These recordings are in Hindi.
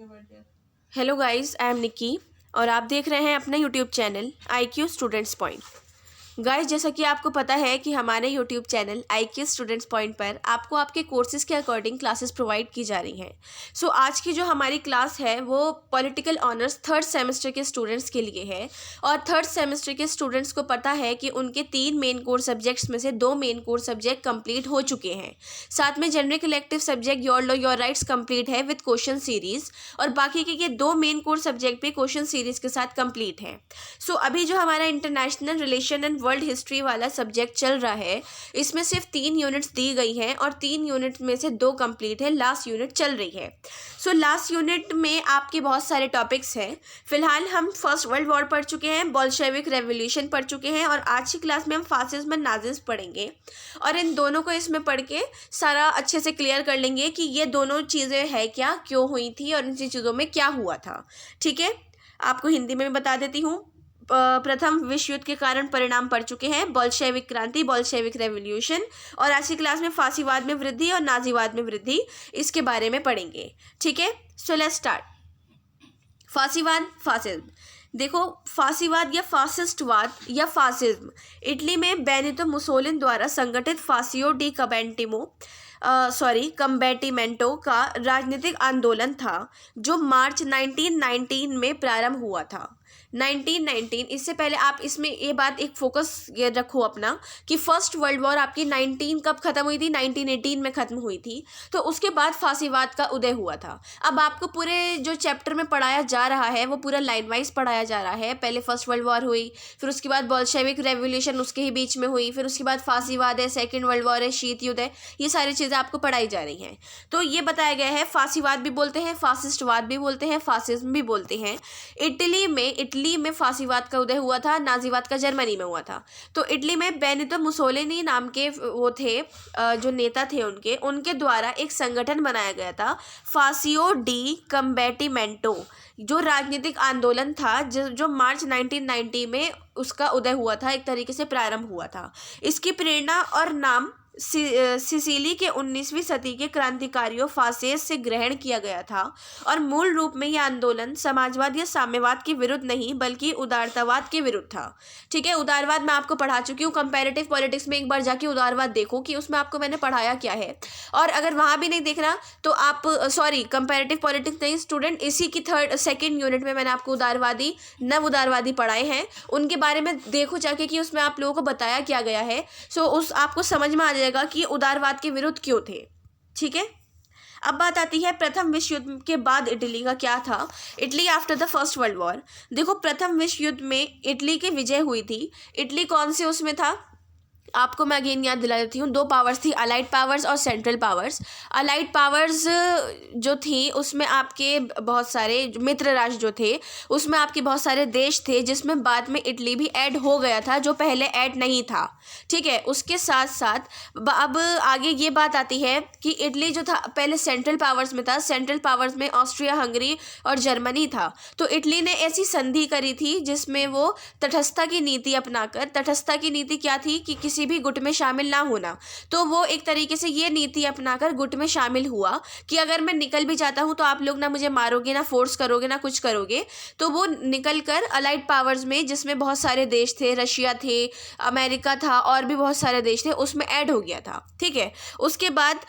Hello guys, I am Nikki और आप देख रहे हैं अपना YouTube channel IQ students point. Guys, जैसा कि आपको पता है कि हमारे YouTube channel IQ students point पर आपको आपके कोर्सेज के अकॉर्डिंग क्लासेस प्रोवाइड की जा रही हैं। सो आज की जो हमारी क्लास है वो पॉलिटिकल ऑनर्स थर्ड सेमेस्टर के स्टूडेंट्स के लिए है। और थर्ड सेमेस्टर के स्टूडेंट्स को पता है कि उनके 3 मेन कोर सब्जेक्ट्स में से 2 मेन कोर सब्जेक्ट कंप्लीट हो चुके हैं। साथ में general elective subject your law your rights complete है विद क्वेश्चन सीरीज, और बाकी के ये 2 मेन कोर सब्जेक्ट भी क्वेश्चन सीरीज के साथ कंप्लीट है। सो अभी जो हमारा international relation and world history वाला सब्जेक्ट चल रहा है, इसमें सिर्फ 3 यूनिट्स दी गई हैं और 3 यूनिट में से 2 कंप्लीट है, लास्ट यूनिट चल रही है। सो लास्ट यूनिट में आपके बहुत सारे टॉपिक्स हैं। फिलहाल हम फर्स्ट वर्ल्ड वॉर पढ़ चुके हैं, बोल्शेविक रेवोल्यूशन पढ़ चुके हैं और आज की क्लास में हम फासिज्म एंड नाजिज्म पढ़ेंगे। और इन दोनों को इसमें पढ़ के सारा अच्छे से क्लियर कर लेंगे कि ये दोनों चीज़ें है क्या, क्यों हुई थी और इन चीज़ों में क्या हुआ था। ठीक है, आपको हिंदी में भी बता देती हूँ। प्रथम विश्व युद्ध के कारण परिणाम पढ़ चुके हैं, बोल्शेविक क्रांति, बोल्शेविक रेवोल्यूशन, और आज की क्लास में फासीवाद में वृद्धि और नाजीवाद में वृद्धि, इसके बारे में पढ़ेंगे। ठीक है, सो लेट्स स्टार्ट। फासीवाद, फासिज्म। देखो, फासीवाद या फासिस्टवाद या फासिज्म इटली में बेनितो मुसोलिन द्वारा संगठित फासियो डी कंबैटिमेंटो का राजनीतिक आंदोलन था जो मार्च 1919 में प्रारंभ हुआ था। 1919, इससे पहले आप इसमें ये बात एक फोकस ये रखो अपना कि फर्स्ट वर्ल्ड वॉर आपकी 19 कब खत्म हुई थी, 1918 में खत्म हुई थी। तो उसके बाद फासीवाद का उदय हुआ था। अब आपको पूरे जो चैप्टर में पढ़ाया जा रहा है वो पूरा लाइन वाइज पढ़ाया जा रहा है। पहले फर्स्ट वर्ल्ड वॉर हुई, फिर उसके बाद बोल्शेविक रेवोल्यूशन उसके ही बीच में हुई, फिर उसके बाद फासीवाद है, सेकेंड वर्ल्ड वॉर है, शीत युद्ध है, ये सारी चीज़ें आपको पढ़ाई जा रही हैं। तो ये बताया गया है, फासीवाद भी बोलते हैं, फासिस्टवाद भी बोलते हैं, फासिज्म भी बोलते हैं। इटली में फासीवाद का उदय हुआ था, नाजीवाद का जर्मनी में हुआ था। तो इटली में बेनितो मुसोलिनी नाम के वो थे, जो नेता थे उनके द्वारा एक संगठन बनाया गया था, फासियो डी कंबैटिमेंटो, जो राजनीतिक आंदोलन था जो मार्च 1990 में उसका उदय हुआ था, एक तरीके से प्रारंभ हुआ था। इसकी प्रेरणा और नाम सिसिली के 19वीं सदी के क्रांतिकारियों फासेस से ग्रहण किया गया था। और मूल रूप में यह आंदोलन समाजवाद या साम्यवाद के विरुद्ध नहीं बल्कि उदारतावाद के विरुद्ध था। ठीक है, उदारवाद मैं आपको पढ़ा चुकी हूँ। कंपैरेटिव पॉलिटिक्स में एक बार जाके उदारवाद देखो कि उसमें आपको मैंने पढ़ाया क्या है। और अगर वहाँ भी नहीं देखना तो आप कंपैरेटिव पॉलिटिक्स नहीं स्टूडेंट, इसी की सेकेंड यूनिट में मैंने आपको उदारवादी, नव उदारवादी पढ़ाए हैं, उनके बारे में देखो जाके कि उसमें आप लोगों को बताया क्या गया है। सो उस आपको समझ में आ जाएगा कि उदारवाद के विरुद्ध क्यों थे। ठीक है, अब बात आती है प्रथम विश्व युद्ध के बाद इटली का क्या था। Italy after the first world war. देखो, प्रथम विश्व युद्ध में इटली की विजय हुई थी। इटली कौन से उसमें था, आपको मैं अगेन याद दिला देती हूँ। 2 पावर्स थी, अलाइड पावर्स और सेंट्रल पावर्स। अलाइड पावर्स जो थी उसमें आपके बहुत सारे मित्र राष्ट्र जो थे, उसमें आपके बहुत सारे देश थे, जिसमें बाद में इटली भी ऐड हो गया था जो पहले ऐड नहीं था। ठीक है, उसके साथ साथ अब आगे ये बात आती है कि इटली जो था पहले सेंट्रल पावर्स में था। सेंट्रल पावर्स में ऑस्ट्रिया हंगरी और जर्मनी था। तो इटली ने ऐसी संधि करी थी जिसमें वो तटस्थता की नीति अपनाकर, तटस्थता की नीति क्या थी कि किसी भी गुट में शामिल ना होना, तो वो एक तरीके से ये नीति अपनाकर गुट में शामिल हुआ कि अगर मैं निकल भी जाता हूं तो आप लोग ना मुझे मारोगे, ना फोर्स करोगे, ना कुछ करोगे। तो वो निकल कर अलाइड पावर्स में, जिसमें बहुत सारे देश थे, रशिया थे, अमेरिका था और भी बहुत सारे देश थे, उसमें ऐड हो गया था। ठीक है, उसके बाद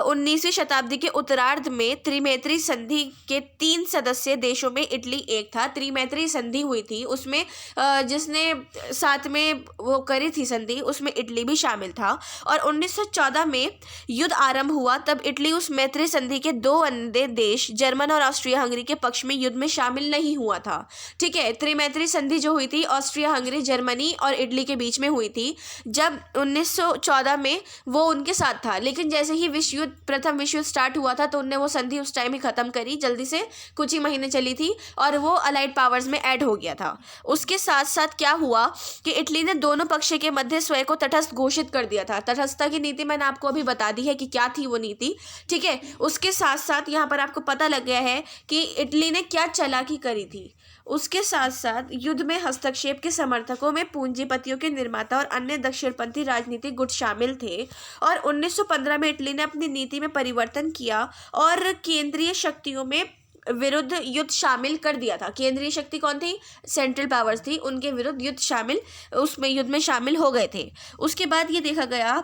19वीं शताब्दी के उत्तरार्ध में त्रिमैत्री संधि के 3 सदस्य देशों में इटली एक था। त्रिमैत्री संधि हुई थी, उसमें जिसने साथ में वो करी थी संधि, उसमें इटली भी शामिल था। और 1914 में युद्ध आरंभ हुआ, तब इटली उस मैत्री संधि के 2 अन्य देश जर्मन और ऑस्ट्रिया हंगरी के पक्ष में युद्ध में शामिल नहीं हुआ था। ठीक है, त्रिमैत्री संधि जो हुई थी ऑस्ट्रिया हंगरी, जर्मनी और इटली के बीच में हुई थी, जब 1914 में वो उनके साथ था। लेकिन जैसे ही प्रथम विश्व युद्ध स्टार्ट हुआ था तो उनने वो संधि उस टाइम ही खत्म करी, जल्दी से, कुछ ही महीने चली थी, और वो अलाइड पावर्स में ऐड हो गया था। उसके साथ साथ क्या हुआ कि इटली ने दोनों पक्ष के मध्य स्वयं को तटस्थ घोषित कर दिया था। तटस्थता की नीति मैंने आपको अभी बता दी है कि क्या थी वो नीति। ठीक है, उसके साथ साथ यहाँ पर आपको पता लग गया है कि इटली ने क्या चालाकी करी थी। उसके साथ साथ युद्ध में हस्तक्षेप के समर्थकों में पूंजीपतियों के निर्माता और अन्य दक्षिणपंथी राजनीतिक गुट शामिल थे। और 1915 में इटली ने अपनी नीति में परिवर्तन किया और केंद्रीय शक्तियों में विरुद्ध युद्ध शामिल कर दिया था। केंद्रीय शक्ति कौन थी? सेंट्रल पावर्स थी, उनके विरुद्ध युद्ध में शामिल हो गए थे। उसके बाद ये देखा गया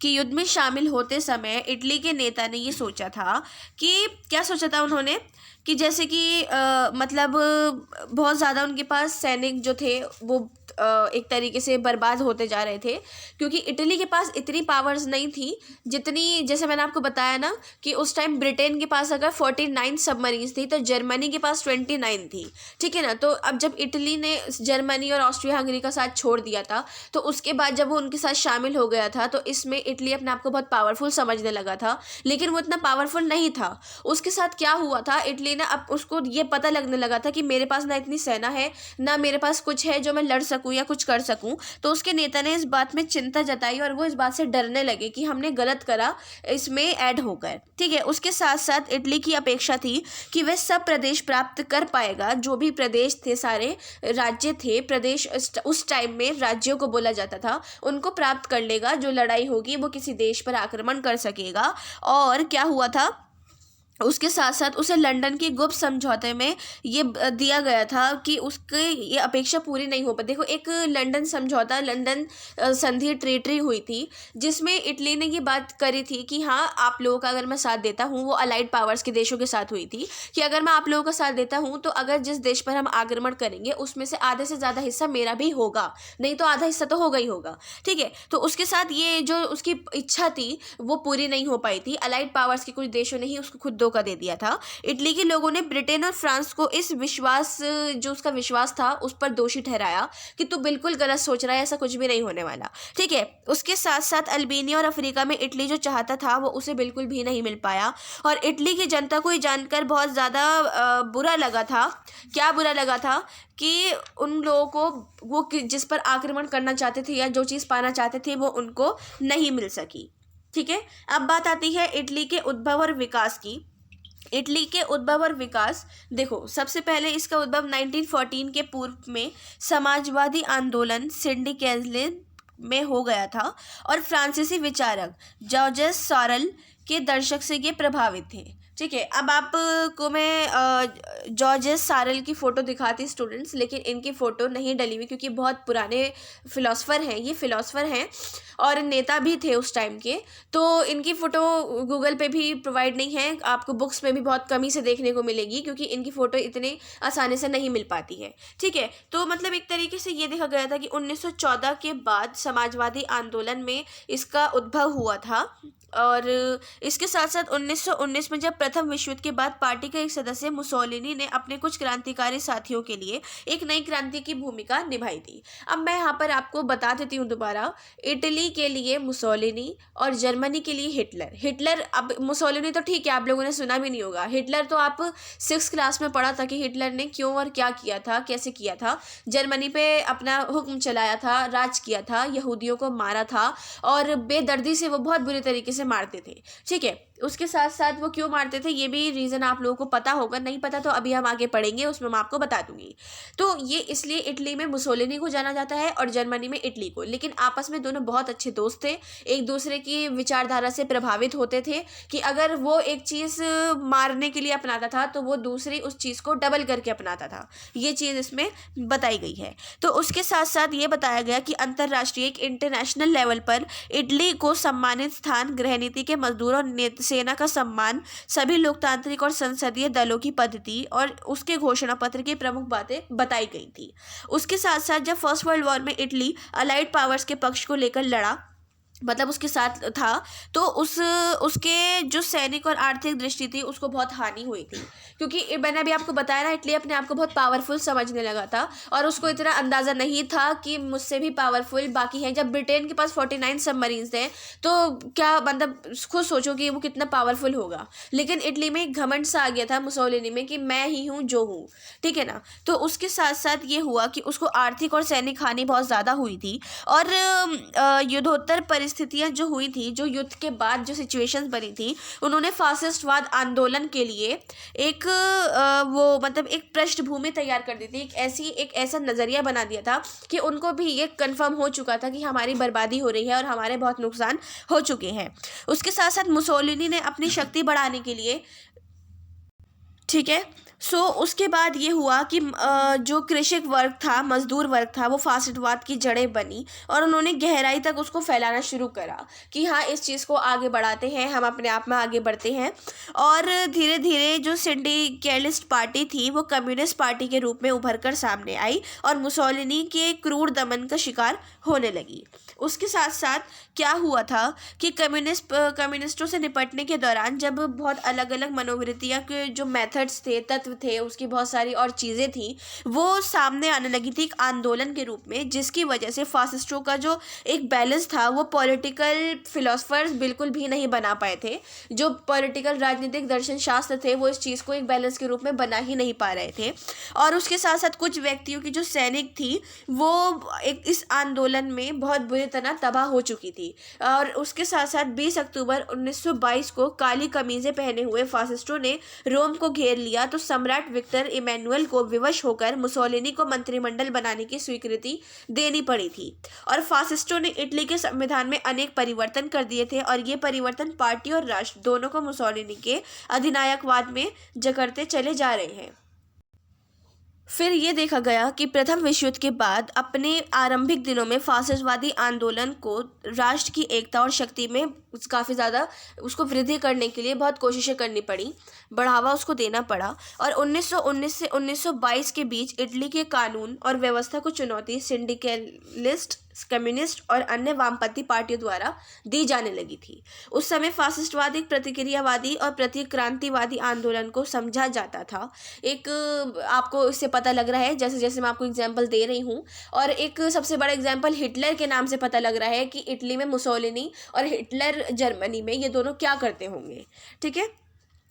कि युद्ध में शामिल होते समय इटली के नेता ने ये सोचा था कि क्या सोचा था उन्होंने कि जैसे कि मतलब बहुत ज़्यादा उनके पास सैनिक जो थे वो एक तरीके से बर्बाद होते जा रहे थे, क्योंकि इटली के पास इतनी पावर्स नहीं थी जितनी, जैसे मैंने आपको बताया ना कि उस टाइम ब्रिटेन के पास अगर 49 सबमरीन्स थी तो जर्मनी के पास 29 थी, ठीक है ना। तो अब जब इटली ने जर्मनी और ऑस्ट्रिया हंगरी का साथ छोड़ दिया था तो उसके बाद जब वो उनके साथ शामिल हो गया था तो इसमें इटली अपने आप को बहुत पावरफुल समझने लगा था, लेकिन वो इतना पावरफुल नहीं था। उसके साथ क्या हुआ था, इटली ने अब उसको ये पता लगने लगा था कि मेरे पास ना इतनी सेना है ना मेरे पास कुछ है जो मैं लड़ सकूं या कुछ कर सकूं। तो उसके नेता ने इस बात में चिंता जताई और वो इस बात से डरने लगे कि हमने गलत करा इसमें ऐड होकर, ठीक है। उसके साथ साथ इटली की अपेक्षा थी कि वह सब प्रदेश प्राप्त कर पाएगा, जो भी प्रदेश थे, सारे राज्य थे, प्रदेश उस टाइम में राज्यों को बोला जाता था, उनको प्राप्त कर लेगा। जो लड़ाई होगी वो किसी देश पर आक्रमण कर सकेगा। और क्या हुआ था, उसके साथ साथ उसे लंदन की गुप्त समझौते में ये दिया गया था कि उसके ये अपेक्षा पूरी नहीं हो पाई। देखो, एक लंदन समझौता, लंदन संधि ट्रीटी हुई थी जिसमें इटली ने ये बात करी थी कि हाँ, आप लोगों का अगर मैं साथ देता हूँ, वो अलाइड पावर्स के देशों के साथ हुई थी कि अगर मैं आप लोगों का साथ देता हूँ तो अगर जिस देश पर हम आक्रमण करेंगे उसमें से आधे से ज़्यादा हिस्सा मेरा भी होगा, नहीं तो आधा हिस्सा तो होगा ही होगा, ठीक है। तो उसके साथ ये जो उसकी इच्छा थी वो पूरी नहीं हो पाई थी। अलाइड पावर्स के कुछ देशों ने ही उसको खुद धोखा दे दिया था। इटली के लोगों ने ब्रिटेन और फ्रांस को इस विश्वास, जो उसका विश्वास था, उस पर दोषी ठहराया कि तू बिल्कुल गलत सोच रहा है, ऐसा कुछ भी नहीं होने वाला, ठीक है। उसके साथ साथ अल्बानिया और अफ्रीका में इटली जो चाहता था वो उसे बिल्कुल भी नहीं मिल पाया और इटली की जनता को ये जानकर बहुत ज़्यादा बुरा लगा था। क्या बुरा लगा था कि उन लोगों को वो जिस पर आक्रमण करना चाहते थे या जो चीज़ पाना चाहते थे वो उनको नहीं मिल सकी, ठीक है। अब बात आती है इटली के उद्भव और विकास की। इटली के उद्भव और विकास, देखो, सबसे पहले इसका उद्भव 1914 के पूर्व में समाजवादी आंदोलन सिंडिकेटलिज्म में हो गया था और फ्रांसीसी विचारक जॉर्जेस सॉरल के दर्शक से ये प्रभावित थे, ठीक है। अब आपको मैं जॉर्जेस सॉरल की फ़ोटो दिखाती स्टूडेंट्स, लेकिन इनकी फ़ोटो नहीं डली हुई क्योंकि बहुत पुराने फ़िलासफ़र हैं, ये फ़िलासफ़र हैं और नेता भी थे उस टाइम के, तो इनकी फ़ोटो गूगल पे भी प्रोवाइड नहीं है, आपको बुक्स में भी बहुत कमी से देखने को मिलेगी क्योंकि इनकी फ़ोटो इतने आसानी से नहीं मिल पाती है, ठीक है। तो मतलब एक तरीके से ये देखा गया था कि 1914 के बाद समाजवादी आंदोलन में इसका उद्भव हुआ था और इसके साथ साथ 1919 में जब प्रथम विश्व युद्ध के बाद पार्टी का एक सदस्य मुसोलिनी ने अपने कुछ क्रांतिकारी साथियों के लिए एक नई क्रांति की भूमिका निभाई थी। अब मैं यहाँ पर आपको बता देती हूँ दोबारा, इटली के लिए मुसोलिनी और जर्मनी के लिए हिटलर। अब मुसोलिनी तो ठीक है, आप लोगों ने सुना भी नहीं होगा, हिटलर तो आप 6th क्लास में पढ़ा था कि हिटलर ने क्यों और क्या किया था, कैसे किया था, जर्मनी पे अपना हुक्म चलाया था, राज किया था, यहूदियों को मारा था और बेदर्दी से वो बहुत बुरी तरीके से मारते थे, ठीक है। उसके साथ साथ वो क्यों मारते थे ये भी रीज़न आप लोगों को पता होगा, नहीं पता तो अभी हम आगे पढ़ेंगे उसमें मैं आपको बता दूंगी। तो ये इसलिए इटली में मुसोलिनी को जाना जाता है और जर्मनी में इटली को, लेकिन आपस में दोनों बहुत अच्छे दोस्त थे, एक दूसरे की विचारधारा से प्रभावित होते थे कि अगर वो एक चीज़ मारने के लिए अपनाता था तो वो दूसरी उस चीज़ को डबल करके अपनाता था, ये चीज़ इसमें बताई गई है। तो उसके साथ साथ ये बताया गया कि अंतर्राष्ट्रीय एक इंटरनेशनल लेवल पर इटली को सम्मानित स्थान, गृह नीति के मजदूरों और सेना का सम्मान, सभी लोकतांत्रिक और संसदीय दलों की पद्धति और उसके घोषणा पत्र की प्रमुख बातें बताई गई थी। उसके साथ साथ जब फर्स्ट वर्ल्ड वॉर में इटली अलाइड पावर्स के पक्ष को लेकर लड़ा, मतलब उसके साथ था, तो उसके जो सैनिक और आर्थिक दृष्टि थी उसको बहुत हानि हुई थी, क्योंकि मैंने अभी आपको बताया ना, इटली अपने आप को बहुत पावरफुल समझने लगा था और उसको इतना अंदाज़ा नहीं था कि मुझसे भी पावरफुल बाकी है। जब ब्रिटेन के पास 49 सबमरीन्स थे तो क्या मतलब खुद सोचो कि वो कितना पावरफुल होगा, लेकिन इटली में एक घमंड सा आ गया था मुसोलिनी में कि मैं ही हूँ जो हूँ, ठीक है ना। तो उसके साथ साथ ये हुआ कि उसको आर्थिक और सैनिक हानि बहुत ज़्यादा हुई थी और युद्धोत्तर परिस्थितियां जो हुई थी, जो युद्ध के बाद जो सिचुएशंस बनी थी, उन्होंने फासिस्टवाद आंदोलन के लिए एक वो मतलब एक पृष्ठभूमि तैयार कर दी थी, एक ऐसा नज़रिया बना दिया था कि उनको भी ये कंफर्म हो चुका था कि हमारी बर्बादी हो रही है और हमारे बहुत नुकसान हो चुके हैं। उसके साथ साथ मुसोलिनी ने अपनी शक्ति बढ़ाने के लिए ठीक है। सो उसके बाद ये हुआ कि जो कृषक वर्ग था, मजदूर वर्ग था, वो फासिस्टवाद की जड़ें बनी और उन्होंने गहराई तक उसको फैलाना शुरू करा कि हाँ, इस चीज़ को आगे बढ़ाते हैं, हम अपने आप में आगे बढ़ते हैं। और धीरे धीरे जो सिंडिकेलिस्ट पार्टी थी वो कम्युनिस्ट पार्टी के रूप में उभर कर सामने आई और मुसोलिनी के क्रूर दमन का शिकार होने लगी। उसके साथ साथ क्या हुआ था कि कम्युनिस्टों से निपटने के दौरान जब बहुत अलग अलग मनोवृत्तियाँ के जो मेथड्स थे, तत्व थे, उसकी बहुत सारी और चीज़ें थी, वो सामने आने लगी थी एक आंदोलन के रूप में, जिसकी वजह से फासिस्टों का जो एक बैलेंस था वो पॉलिटिकल फिलोसफर्स बिल्कुल भी नहीं बना पाए थे। जो पॉलिटिकल राजनीतिक दर्शन शास्त्र थे वो इस चीज़ को एक बैलेंस के रूप में बना ही नहीं पा रहे थे। और उसके साथ साथ कुछ व्यक्तियों की जो सैनिक थी वो एक इस आंदोलन में बहुत बुरी तरह तबाह हो चुकी थी। और उसके साथ साथ 20 अक्टूबर 1922 को काली कमीजें पहने हुए फासिस्टों ने रोम को घेर लिया तो सम्राट विक्टर इमैनुअल को विवश होकर मुसोलिनी को मंत्रिमंडल बनाने की स्वीकृति देनी पड़ी थी। और फासिस्टों ने इटली के संविधान में अनेक परिवर्तन कर दिए थे और ये परिवर्तन पार्टी और राष्ट्र दोनों को मुसोलिनी के अधिनायकवाद में जकड़ते चले जा रहे हैं। फिर ये देखा गया कि प्रथम विश्व युद्ध के बाद अपने आरंभिक दिनों में फासिस्टवादी आंदोलन को राष्ट्र की एकता और शक्ति में काफ़ी ज़्यादा उसको वृद्धि करने के लिए बहुत कोशिशें करनी पड़ी, बढ़ावा उसको देना पड़ा। और 1919 से 1922 के बीच इटली के कानून और व्यवस्था को चुनौती सिंडिकेलिस्ट, कम्युनिस्ट और अन्य वामपंथी पार्टियों द्वारा दी जाने लगी थी। उस समय फासिस्टवाद एक प्रतिक्रियावादी और प्रतिक्रांतिवादी आंदोलन को समझा जाता था। एक आपको इससे पता लग रहा है, जैसे जैसे मैं आपको एग्जांपल दे रही हूँ, और एक सबसे बड़ा एग्जांपल हिटलर के नाम से पता लग रहा है कि इटली में मुसोलिनी और हिटलर जर्मनी में ये दोनों क्या करते होंगे। ठीक है।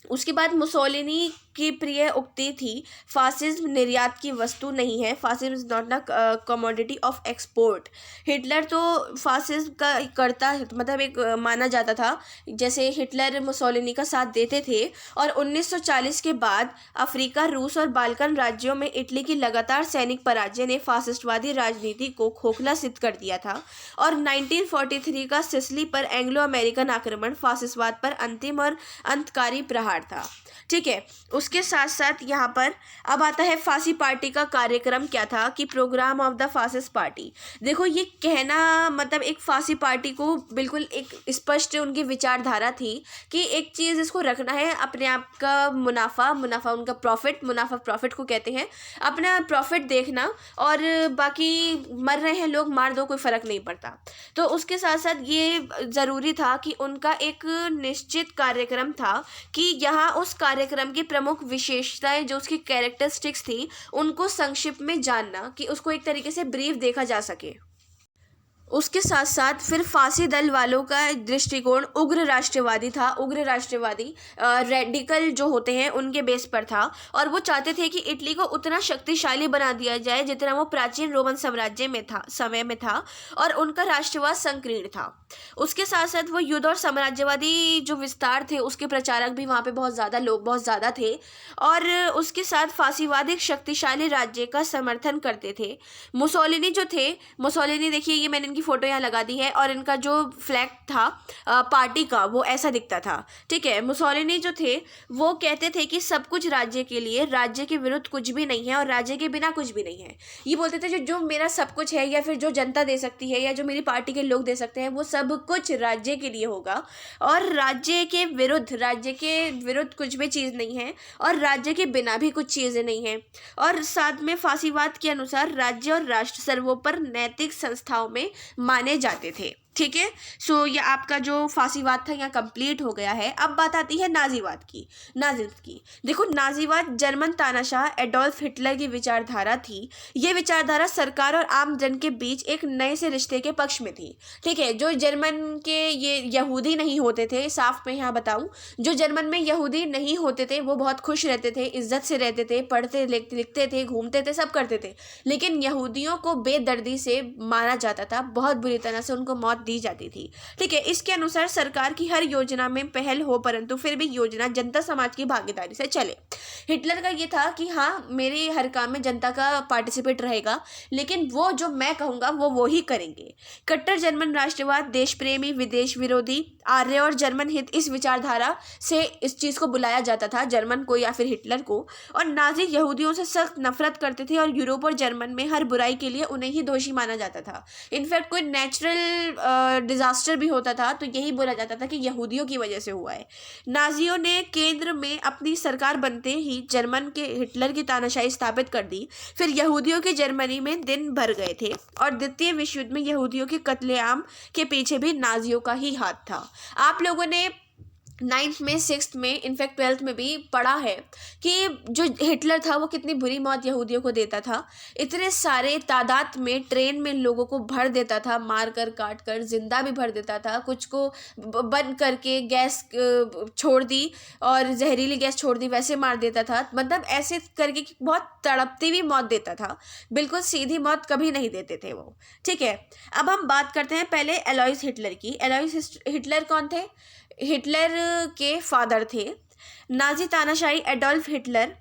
उसके बाद मुसोलिनी की प्रिय उक्ति थी, फासिज्म निर्यात की वस्तु नहीं है, fascism is not a commodity of export. Hitler तो फासिज्म का करता, मतलब एक माना जाता था, जैसे हिटलर मुसोलिनी का साथ देते थे। और 1940 के बाद अफ्रीका, रूस और बाल्कन राज्यों में इटली की लगातार सैनिक पराजय ने फासिस्टवादी राजनीति को खोखला सिद्ध कर दिया था। और 1943 का सिसिली पर एंग्लो अमेरिकन आक्रमण फासिस्टवाद पर अंतिम और अंतकारी प्रहार था। ठीक है। उसके साथ साथ यहाँ पर अब आता है फांसी पार्टी का कार्यक्रम क्या था कि programme of the fascist party. देखो, ये कहना मतलब एक फांसी पार्टी को बिल्कुल एक स्पष्ट उनकी विचारधारा थी कि एक चीज़ इसको रखना है, अपने आप का मुनाफा उनका प्रॉफिट, मुनाफा प्रॉफिट को कहते हैं, अपना प्रॉफिट देखना, और बाकी मर रहे हैं लोग, मार दो, कोई फ़र्क नहीं पड़ता। तो उसके साथ साथ ये ज़रूरी था कि उनका एक निश्चित कार्यक्रम था कि यहाँ उस कार्यक्रम की प्रमुख विशेषताएं, जो उसकी कैरेक्टरिस्टिक्स थी, उनको संक्षिप्त में जानना, कि उसको एक तरीके से ब्रीफ देखा जा सके। उसके साथ साथ फिर फांसी दल वालों का दृष्टिकोण उग्र राष्ट्रवादी था। उग्र राष्ट्रवादी रेडिकल जो होते हैं उनके बेस पर था, और वो चाहते थे कि इटली को उतना शक्तिशाली बना दिया जाए जितना वो प्राचीन रोमन साम्राज्य में था, समय में था, और उनका राष्ट्रवाद संकीर्ण था। उसके साथ साथ वो युद्ध और साम्राज्यवादी जो विस्तार थे उसके प्रचारक भी वहाँ पे बहुत ज़्यादा थे। और उसके साथ फांसीवादी एक शक्तिशाली राज्य का समर्थन करते थे। मुसोलिनी जो थे, मुसोलिनी देखिए, ये मैंने इनकी फ़ोटो यहाँ लगा दी है, और इनका जो फ्लैग था पार्टी का वो ऐसा दिखता था। ठीक है। मुसोलिनी जो थे वो कहते थे कि सब कुछ राज्य के लिए, राज्य के विरुद्ध कुछ भी नहीं है और राज्य के बिना कुछ भी नहीं है। ये बोलते थे जो मेरा सब कुछ है, या फिर जो जनता दे सकती है, या जो मेरी पार्टी के लोग दे सकते हैं, वो सब कुछ राज्य के लिए होगा, और राज्य के विरुद्ध कुछ भी चीज़ नहीं है, और राज्य के बिना भी कुछ चीज़ें नहीं हैं। और साथ में फांसीवाद के अनुसार राज्य और राष्ट्र सर्वोपरि नैतिक संस्थाओं में माने जाते थे। ठीक है। सो ये आपका जो फांसीवाद था यहाँ कंप्लीट हो गया है। अब बात आती है नाजीवाद की। देखो, नाजीवाद जर्मन तानाशाह एडोल्फ हिटलर की विचारधारा थी। ये विचारधारा सरकार और आम जन के बीच एक नए से रिश्ते के पक्ष में थी। ठीक है। जो जर्मन के ये यहूदी नहीं होते थे, साफ मैं यहाँ बताऊँ, जो जर्मन में यहूदी नहीं होते थे वो बहुत खुश रहते थे, इज्जत से रहते थे, पढ़ते लिखते थे, घूमते थे, सब करते थे। लेकिन यहूदियों को बेदर्दी से मारा जाता था, बहुत बुरी तरह से उनको मौत दी जाती थी। ठीक है, इसके अनुसार सरकार की हर योजना में पहल हो, परंतु फिर भी योजना जनता समाज की भागीदारी से चले। हिटलर का ये था कि हाँ, मेरे हर काम में जनता का पार्टिसिपेट रहेगा, लेकिन वो जो मैं कहूँगा वो ही करेंगे। कट्टर जर्मन राष्ट्रवाद, देश प्रेमी, विदेश विरोधी, आर्य और जर्मन हित, इस विचारधारा से इस चीज़ को बुलाया जाता था, जर्मन को या फिर हिटलर को। और नाजी यहूदियों से सख्त नफरत करते थे और यूरोप और जर्मन में हर बुराई के लिए उन्हें ही दोषी माना जाता था। इनफैक्ट कोई नेचुरल डिजास्टर भी होता था तो यही बोला जाता था कि यहूदियों की वजह से हुआ है। नाजियों ने केंद्र में अपनी सरकार बनते ही जर्मन के हिटलर की तानाशाही स्थापित कर दी। फिर यहूदियों के जर्मनी में दिन भर गए थे और द्वितीय विश्व युद्ध में यहूदियों के कत्लेआम के पीछे भी नाजियों का ही हाथ था। आप लोगों ने 9th में, 6th में, इनफैक्ट 12th में भी पढ़ा है कि जो हिटलर था वो कितनी बुरी मौत यहूदियों को देता था। इतने सारे तादाद में ट्रेन में लोगों को भर देता था, मार कर, काट कर, जिंदा भी भर देता था, कुछ को बंद करके गैस छोड़ दी और जहरीली गैस छोड़ दी, वैसे मार देता था। मतलब ऐसे करके बहुत तड़पती भी मौत देता था, बिल्कुल सीधी मौत कभी नहीं देते थे वो। ठीक है, अब हम बात करते हैं पहले एलॉइस हिटलर की। एलॉइस हिटलर कौन थे? हिटलर के फादर थे नाजी तानाशाही एडोल्फ हिटलर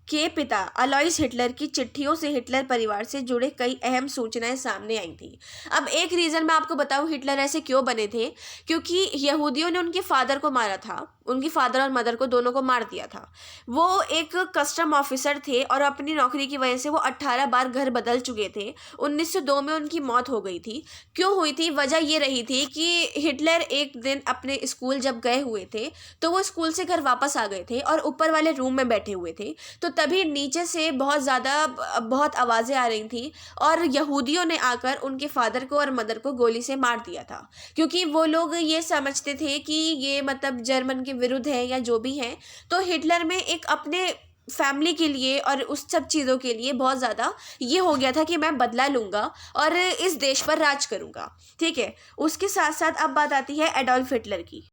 के पिता अलोइस हिटलर की चिट्ठियों से हिटलर परिवार से जुड़े कई अहम सूचनाएं सामने आई थी। अब एक रीज़न मैं आपको बताऊं हिटलर ऐसे क्यों बने थे, क्योंकि यहूदियों ने उनके फादर को मारा था, उनकी फादर और मदर को दोनों को मार दिया था। वो एक कस्टम ऑफिसर थे और अपनी नौकरी की वजह से वो 18 बार घर बदल चुके थे। 1902 में उनकी मौत हो गई थी। क्यों हुई थी? वजह ये रही थी कि हिटलर एक दिन अपने स्कूल जब गए हुए थे तो वो स्कूल से घर वापस आ गए थे और ऊपर वाले रूम में बैठे हुए थे, तो तभी नीचे से बहुत आवाज़ें आ रही थी और यहूदियों ने आकर उनके फादर को और मदर को गोली से मार दिया था, क्योंकि वो लोग ये समझते थे कि ये मतलब जर्मन के विरुद्ध है या जो भी है। तो हिटलर में एक अपने फैमिली के लिए और उस सब चीज़ों के लिए बहुत ज़्यादा ये हो गया था कि मैं बदला लूँगा और इस देश पर राज करूँगा। ठीक है, उसके साथ साथ अब बात आती है एडोल्फ हिटलर की।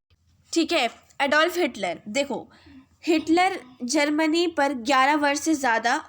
ठीक है, एडोल्फ हिटलर, देखो हिटलर जर्मनी पर 11 वर्ष से ज़्यादा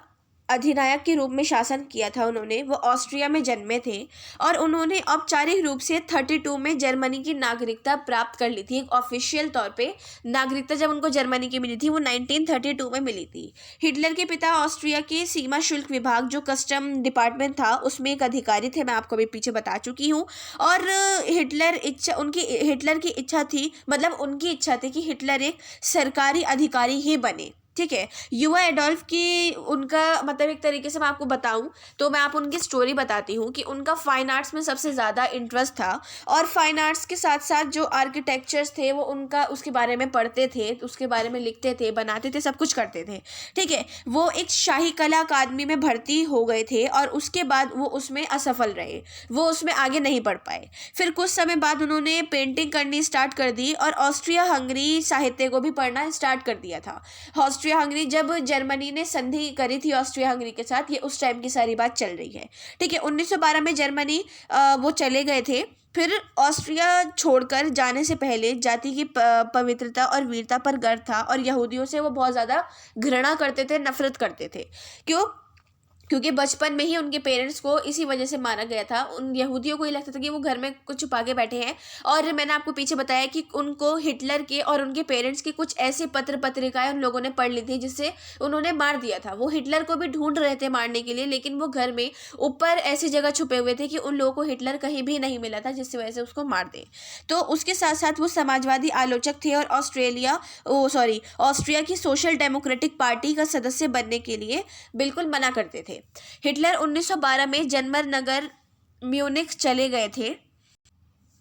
अधिनायक के रूप में शासन किया था उन्होंने। वो ऑस्ट्रिया में जन्मे थे और उन्होंने औपचारिक रूप से 32 में जर्मनी की नागरिकता प्राप्त कर ली थी। एक ऑफिशियल तौर पे नागरिकता जब उनको जर्मनी की मिली थी वो 1932 में मिली थी। हिटलर के पिता ऑस्ट्रिया के सीमा शुल्क विभाग, जो कस्टम डिपार्टमेंट था, उसमें एक अधिकारी थे, मैं आपको अभी पीछे बता चुकी हूँ। और हिटलर की इच्छा थी, मतलब उनकी इच्छा थी कि हिटलर एक सरकारी अधिकारी ही बने। ठीक है, युवा एडोल्फ की उनका मतलब एक तरीके से मैं आपको बताऊं तो मैं आप उनकी स्टोरी बताती हूँ कि उनका फाइन आर्ट्स में सबसे ज़्यादा इंटरेस्ट था और फाइन आर्ट्स के साथ साथ जो आर्किटेक्चर्स थे वो उनका उसके बारे में पढ़ते थे, उसके बारे में लिखते थे, बनाते थे, सब कुछ करते थे। ठीक है, वो एक शाही कला अकादमी में भर्ती हो गए थे और उसके बाद वो उसमें असफल रहे, वो उसमें आगे नहीं बढ़ पाए। फिर कुछ समय बाद उन्होंने पेंटिंग करनी स्टार्ट कर दी और ऑस्ट्रिया हंगरी साहित्य को भी पढ़ना स्टार्ट कर दिया था। ऑस्ट्रिया हंगरी, जब जर्मनी ने संधि करी थी ऑस्ट्रिया हंगरी के साथ, ये उस टाइम की सारी बात चल रही है। ठीक है, 1912 में जर्मनी वो चले गए थे। फिर ऑस्ट्रिया छोड़कर जाने से पहले जाति की पवित्रता और वीरता पर गर्व था और यहूदियों से वो बहुत ज़्यादा घृणा करते थे, नफरत करते थे। क्यों? क्योंकि बचपन में ही उनके पेरेंट्स को इसी वजह से मारा गया था। उन यहूदियों को ये लगता था कि वो घर में कुछ छुपा के बैठे हैं। और मैंने आपको पीछे बताया कि उनको हिटलर के और उनके पेरेंट्स के कुछ ऐसे पत्र पत्रिकाएं उन लोगों ने पढ़ ली थी जिससे उन्होंने मार दिया था। वो हिटलर को भी ढूंढ रहे थे मारने के लिए, लेकिन वो घर में ऊपर ऐसी जगह छुपे हुए थे कि उन लोगों को हिटलर कहीं भी नहीं मिला था, जिसकी वजह से उसको मार दे। तो उसके साथ साथ वो समाजवादी आलोचक थे और ऑस्ट्रिया की सोशल डेमोक्रेटिक पार्टी का सदस्य बनने के लिए बिल्कुल मना करते थे। हिटलर 1912 में जर्मन नगर म्यूनिख चले गए थे।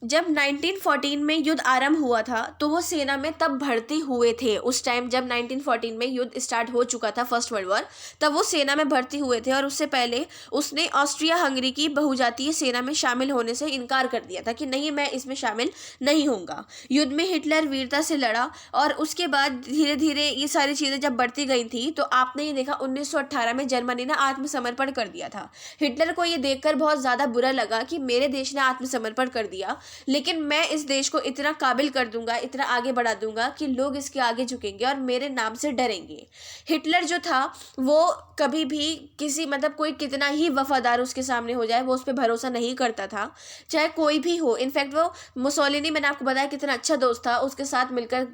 जब 1914 में युद्ध आरंभ हुआ था तो वो सेना में तब भर्ती हुए थे। उस टाइम जब 1914 में युद्ध स्टार्ट हो चुका था, फर्स्ट वर्ल्ड वॉर, तब वो सेना में भर्ती हुए थे और उससे पहले उसने ऑस्ट्रिया हंगरी की बहुजातीय सेना में शामिल होने से इनकार कर दिया था कि नहीं, मैं इसमें शामिल नहीं होऊंगा। युद्ध में हिटलर वीरता से लड़ा और उसके बाद धीरे धीरे ये सारी चीज़ें जब बढ़ती गई थी तो आपने ये देखा 1918 में जर्मनी ने आत्मसमर्पण कर दिया था। हिटलर को ये देखकर बहुत ज़्यादा बुरा लगा कि मेरे देश ने आत्मसमर्पण कर दिया लेकिन मैं इस देश को इतना काबिल कर दूंगा, इतना आगे बढ़ा दूंगा कि लोग इसके आगे झुकेंगे और मेरे नाम से डरेंगे। हिटलर जो था वो कभी भी किसी मतलब कोई कितना ही वफादार उसके सामने हो जाए वो उस पर भरोसा नहीं करता था, चाहे कोई भी हो। इनफैक्ट वो मुसोलिनी, मैंने आपको बताया कितना अच्छा दोस्त था, उसके साथ मिलकर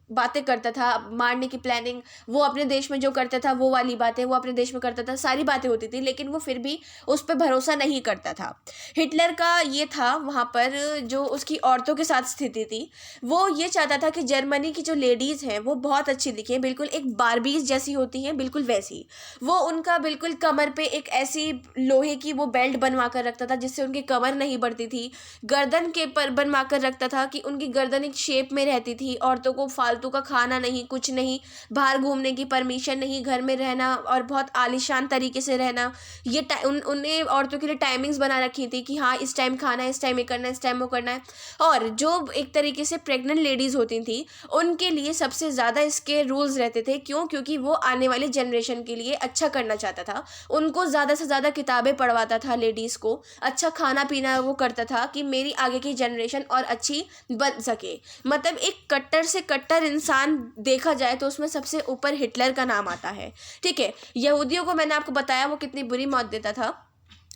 बातें करता था, मारने की प्लानिंग वो अपने देश में जो करता था वो वाली बातें वो अपने देश में करता था, सारी बातें होती थी, लेकिन वो फिर भी उस पर भरोसा नहीं करता था। हिटलर का ये था वहाँ पर जो उसकी औरतों के साथ स्थिति थी, वो ये चाहता था कि जर्मनी की जो लेडीज़ हैं वो बहुत अच्छी दिखें, बिल्कुल एक बारबीज जैसी होती हैं, बिल्कुल वैसी। वो उनका बिल्कुल कमर पे एक ऐसी लोहे की वो बेल्ट बनवा कर रखता था जिससे उनकी कमर नहीं बढ़ती थी, गर्दन के पर बनवा कर रखता था कि उनकी गर्दन एक शेप में रहती थी, औरतों को फालतू का खाना नहीं, कुछ नहीं, बाहर घूमने की परमिशन नहीं, घर में रहना और बहुत आलीशान तरीके से रहना। ये उन्हें औरतों के लिए टाइमिंग्स बना रखी थी कि हाँ इस टाइम खाना है, इस टाइम ये करना है, इस टाइम वो करना है। और जो एक तरीके से प्रेग्नेंट लेडीज़ होती थी उनके लिए सबसे ज़्यादा इसके रूल्स रहते थे। क्यों? क्योंकि वो आने वाली जनरेशन के लिए अच्छा करना चाहता था, उनको ज़्यादा से ज़्यादा किताबें पढ़वाता था, लेडीज़ को अच्छा खाना पीना वो करता था कि मेरी आगे की जनरेशन और अच्छी बन सके। मतलब एक कट्टर से कट्टर इंसान देखा जाए तो उसमें सबसे ऊपर हिटलर का नाम आता है। ठीक है, यहूदियों को मैंने आपको बताया वो कितनी बुरी मौत देता था,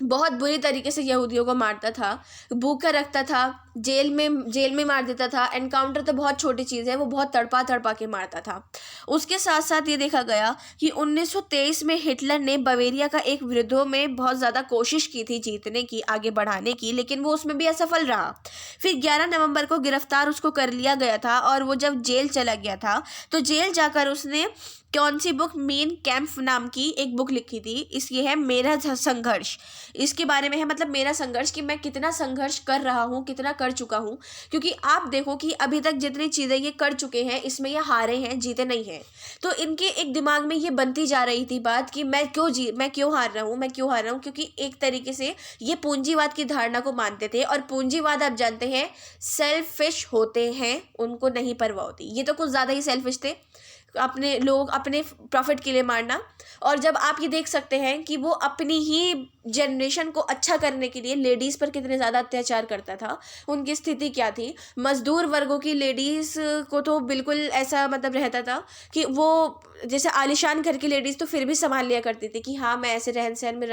बहुत बुरी तरीके से यहूदियों को मारता था, भूखा रखता था, जेल में मार देता था। एनकाउंटर तो बहुत छोटी चीज़ है, वो बहुत तड़पा तड़पा के मारता था। उसके साथ साथ ये देखा गया कि 1923 में हिटलर ने बवेरिया का एक विद्रोह में बहुत ज़्यादा कोशिश की थी जीतने की, आगे बढ़ाने की, लेकिन वो उसमें भी असफल रहा। फिर 11 नवंबर को गिरफ्तार उसको कर लिया गया था और वो जब जेल चला गया था तो जेल जाकर उसने कौन सी बुक, मेन कैंप नाम की एक बुक लिखी थी। इस ये है मेरा संघर्ष, इसके बारे में है, मतलब मेरा संघर्ष कि मैं कितना संघर्ष कर रहा हूँ, कितना कर चुका हूँ। क्योंकि आप देखो कि अभी तक जितनी चीज़ें ये कर चुके हैं इसमें ये हारे हैं, जीते नहीं हैं। तो इनके एक दिमाग में ये बनती जा रही थी बात कि मैं क्यों हार रहा हूँ, मैं क्यों हार रहा हूँ। क्योंकि एक तरीके से ये पूंजीवाद की धारणा को मानते थे और पूंजीवाद आप जानते हैं सेल्फिश होते हैं, उनको नहीं परवाह होती। ये तो कुछ ज़्यादा ही सेल्फिश थे, अपने लोग अपने प्रॉफिट के लिए मारना। और जब आप ये देख सकते हैं कि वो अपनी ही जनरेशन को अच्छा करने के लिए लेडीज़ पर कितने ज़्यादा अत्याचार करता था, उनकी स्थिति क्या थी। मजदूर वर्गों की लेडीज़ को तो बिल्कुल ऐसा मतलब रहता था कि वो जैसे आलिशान घर की लेडीज़ तो फिर भी संभाल लिया करती थी कि हाँ मैं ऐसे रहन सहन में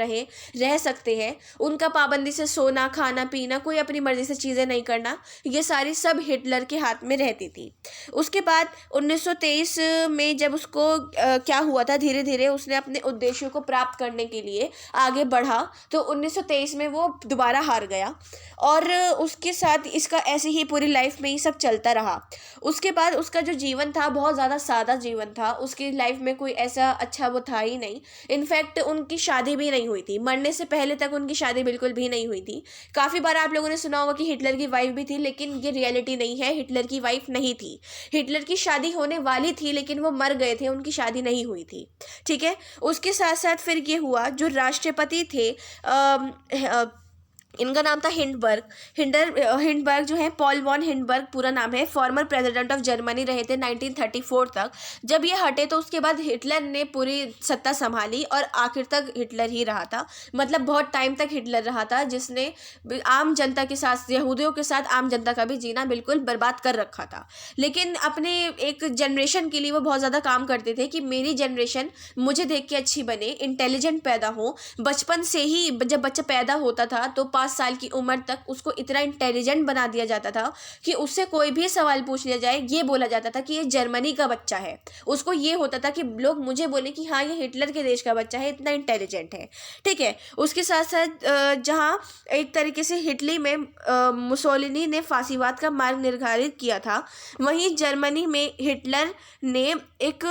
रह सकते हैं। उनका पाबंदी से सोना, खाना पीना, कोई अपनी मर्ज़ी से चीज़ें नहीं करना, ये सारी सब हिटलर के हाथ में रहती थी। उसके बाद 1923 में जब उसको क्या हुआ था, धीरे धीरे उसने अपने उद्देश्यों को प्राप्त करने के लिए आगे बढ़ा। तो 1923 में वो दोबारा हार गया और उसके साथ इसका ऐसे ही पूरी लाइफ में ही सब चलता रहा। उसके बाद उसका जो जीवन था बहुत ज़्यादा सादा जीवन था, उसकी लाइफ में कोई ऐसा अच्छा वो था ही नहीं। इनफैक्ट उनकी शादी भी नहीं हुई थी, मरने से पहले तक उनकी शादी बिल्कुल भी नहीं हुई थी। काफ़ी बार आप लोगों ने सुना होगा कि हिटलर की वाइफ भी थी, लेकिन ये रियलिटी नहीं है, हिटलर की वाइफ नहीं थी। हिटलर की शादी होने वाली थी लेकिन वो मर गए थे, उनकी शादी नहीं हुई थी। ठीक है, उसके साथ साथ फिर ये हुआ, जो राष्ट्रपति थे इनका नाम था हिंडबर्ग जो है, पॉल वॉन हिंडबर्ग पूरा नाम है, फॉर्मर प्रेसिडेंट ऑफ जर्मनी रहे थे 1934 तक। जब ये हटे तो उसके बाद हिटलर ने पूरी सत्ता संभाली और आखिर तक हिटलर ही रहा था, मतलब बहुत टाइम तक हिटलर रहा था, जिसने आम जनता के साथ, यहूदियों के साथ आम जनता का भी जीना बिल्कुल बर्बाद कर रखा था। लेकिन अपने एक जनरेशन के लिए वो बहुत ज़्यादा काम करते थे कि मेरी जनरेशन मुझे देख के अच्छी बने, इंटेलिजेंट पैदा हो। बचपन से ही जब बच्चा पैदा होता था तो 5 साल की उम्र तक उसको इतना इंटेलिजेंट बना दिया जाता था कि उससे कोई भी सवाल पूछ लिया जाए ये बोला जाता था कि ये जर्मनी का बच्चा है। उसको ये होता था कि लोग मुझे बोले कि हाँ ये हिटलर के देश का बच्चा है, इतना इंटेलिजेंट है। ठीक है, उसके साथ साथ जहाँ एक तरीके से इटली में मुसोलिनी ने फांसीवाद का मार्ग निर्धारित किया था, वहीं जर्मनी में हिटलर ने एक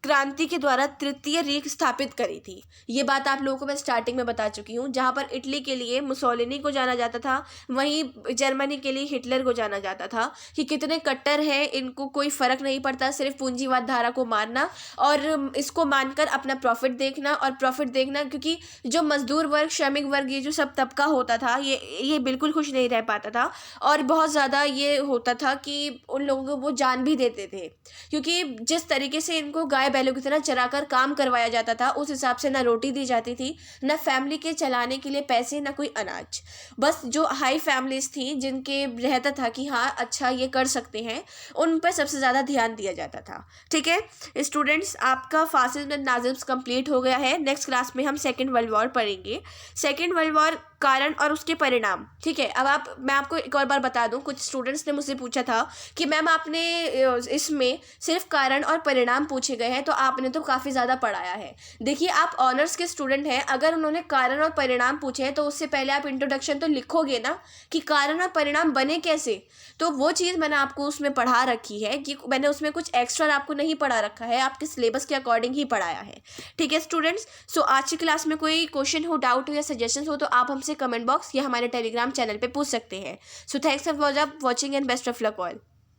क्रांति के द्वारा तृतीय रीख स्थापित करी थी। ये बात आप लोगों को मैं स्टार्टिंग में बता चुकी हूँ। जहाँ पर इटली के लिए मुसोलिनी को जाना जाता था, वहीं जर्मनी के लिए हिटलर को जाना जाता था कि कितने कट्टर हैं, इनको कोई फर्क नहीं पड़ता, सिर्फ पूंजीवाद धारा को मारना और इसको मानकर अपना प्रॉफिट देखना और प्रॉफिट देखना। क्योंकि जो मजदूर वर्ग, श्रमिक वर्ग, ये जो सब तबका होता था, ये बिल्कुल खुश नहीं रह पाता था और बहुत ज़्यादा ये होता था कि उन लोगों को वो जान भी देते थे। क्योंकि जिस तरीके से इनको गाय बैलों की तरह चराकर काम करवाया जाता था, उस हिसाब से ना रोटी दी जाती थी, ना फैमिली के चलाने के लिए पैसे, ना कोई अनाज। बस जो हाई फैमिलीज थी जिनके रहता था कि हाँ अच्छा ये कर सकते हैं, उन पर सबसे ज़्यादा ध्यान दिया जाता था। ठीक है स्टूडेंट्स, आपका फासिज्म एंड नाजिम्स कंप्लीट हो गया है। नेक्स्ट क्लास में हम सेकेंड वर्ल्ड वॉर पढ़ेंगे। सेकेंड वर्ल्ड वॉर कारण और उसके परिणाम। ठीक है, अब मैं आपको एक और बार बता दूं, कुछ स्टूडेंट्स ने मुझसे पूछा था कि मैम आपने इसमें सिर्फ कारण और परिणाम पूछे गए हैं, तो आपने तो काफ़ी ज़्यादा पढ़ाया है। देखिए आप ऑनर्स के स्टूडेंट हैं, अगर उन्होंने कारण और परिणाम पूछे हैं तो उससे पहले आप इंट्रोडक्शन तो लिखोगे ना कि कारण और परिणाम बने कैसे। तो वो चीज़ मैंने आपको उसमें पढ़ा रखी है कि मैंने उसमें कुछ एक्स्ट्रा आपको नहीं पढ़ा रखा है, आपके सिलेबस के अकॉर्डिंग ही पढ़ाया है। ठीक है स्टूडेंट्स, सो आज की क्लास में कोई क्वेश्चन हो, डाउट हो या सजेशन हो तो आप हमसे कमेंट बॉक्स या हमारे टेलीग्राम चैनल पे पूछ सकते हैं। So thanks for watching and best of luck all.